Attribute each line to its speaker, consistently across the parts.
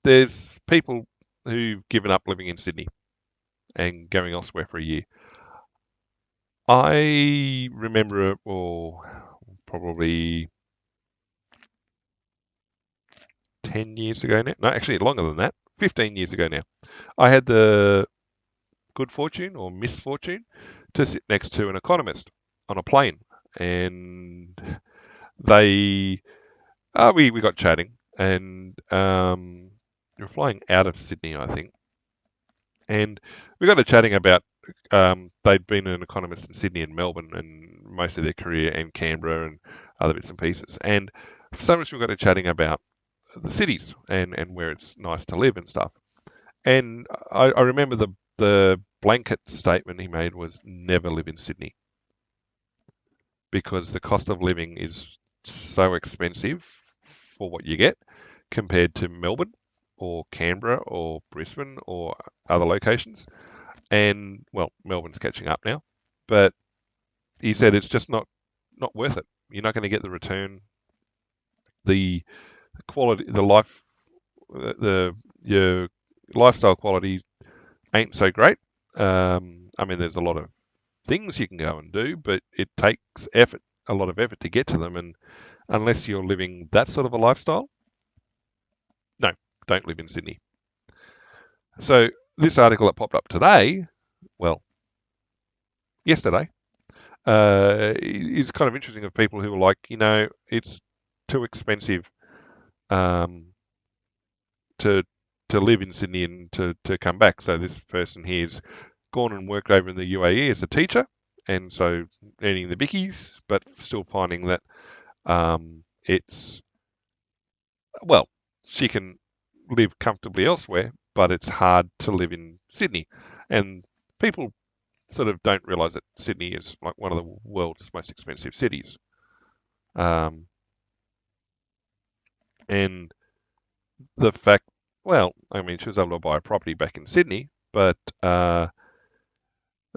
Speaker 1: there's people who've given up living in Sydney and going elsewhere for a year. I remember it, well, probably 10 years ago now. No, actually longer than that. 15 years ago now. I had the good fortune or misfortune to sit next to an economist on a plane, and they we got chatting, and we were flying out of Sydney, I think, and we got to chatting about they'd been an economist in Sydney and Melbourne and most of their career, and Canberra and other bits and pieces, and for some reason we got to chatting about the cities and where it's nice to live and stuff. And I remember the blanket statement he made was never live in Sydney because the cost of living is so expensive for what you get compared to Melbourne or Canberra or Brisbane or other locations. And well, Melbourne's catching up now, but he said it's just not worth it. You're not going to get the return, the quality, the life, your lifestyle quality ain't so great. I mean, there's a lot of things you can go and do, but it takes effort, a lot of effort to get to them. And unless you're living that sort of a lifestyle, no, don't live in Sydney. So this article that popped up today, well, yesterday, is kind of interesting of people who are like, it's too expensive to live in Sydney and to come back. So this person here's gone and worked over in the UAE as a teacher, and so earning the bickies, but still finding that it's, well, she can live comfortably elsewhere, but it's hard to live in Sydney. And people sort of don't realise that Sydney is like one of the world's most expensive cities. And the fact, well, I mean, she was able to buy a property back in Sydney, but yeah,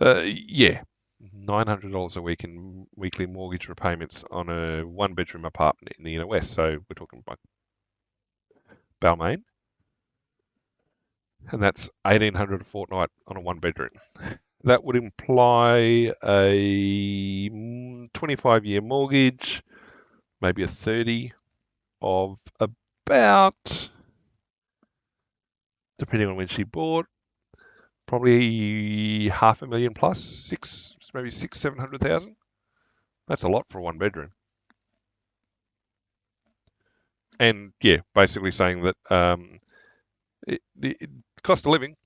Speaker 1: $900 a week in weekly mortgage repayments on a one-bedroom apartment in the inner west. So we're talking about Balmain, and that's $1,800 a fortnight on a one-bedroom. That would imply a 25-year mortgage, maybe a 30 of about, depending on when she bought, probably $500,000 plus, maybe 700,000. That's a lot for one bedroom. And yeah, basically saying that the cost of living,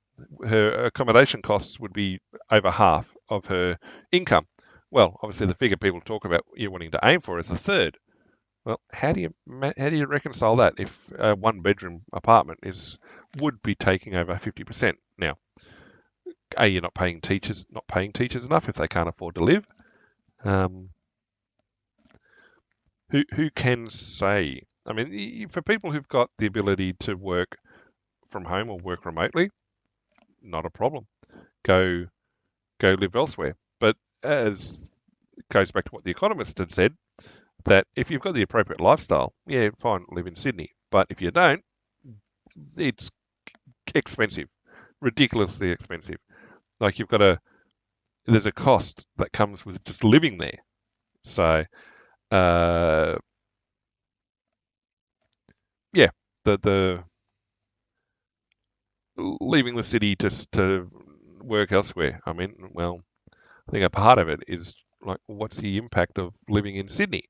Speaker 1: her accommodation costs would be over half of her income. Well, obviously the figure people talk about you're wanting to aim for is a third. Well, how do you reconcile that if a one bedroom apartment would be taking over 50%? Now, A, you're not paying teachers enough if they can't afford to live. Who can say? I mean, for people who've got the ability to work from home or work remotely, not a problem. Go live elsewhere. But as it goes back to what the Economist had said, that if you've got the appropriate lifestyle, yeah, fine, live in Sydney. But if you don't, it's expensive, ridiculously expensive. Like there's a cost that comes with just living there. So, yeah, the leaving the city just to work elsewhere. I mean, well, I think a part of it is like, what's the impact of living in Sydney?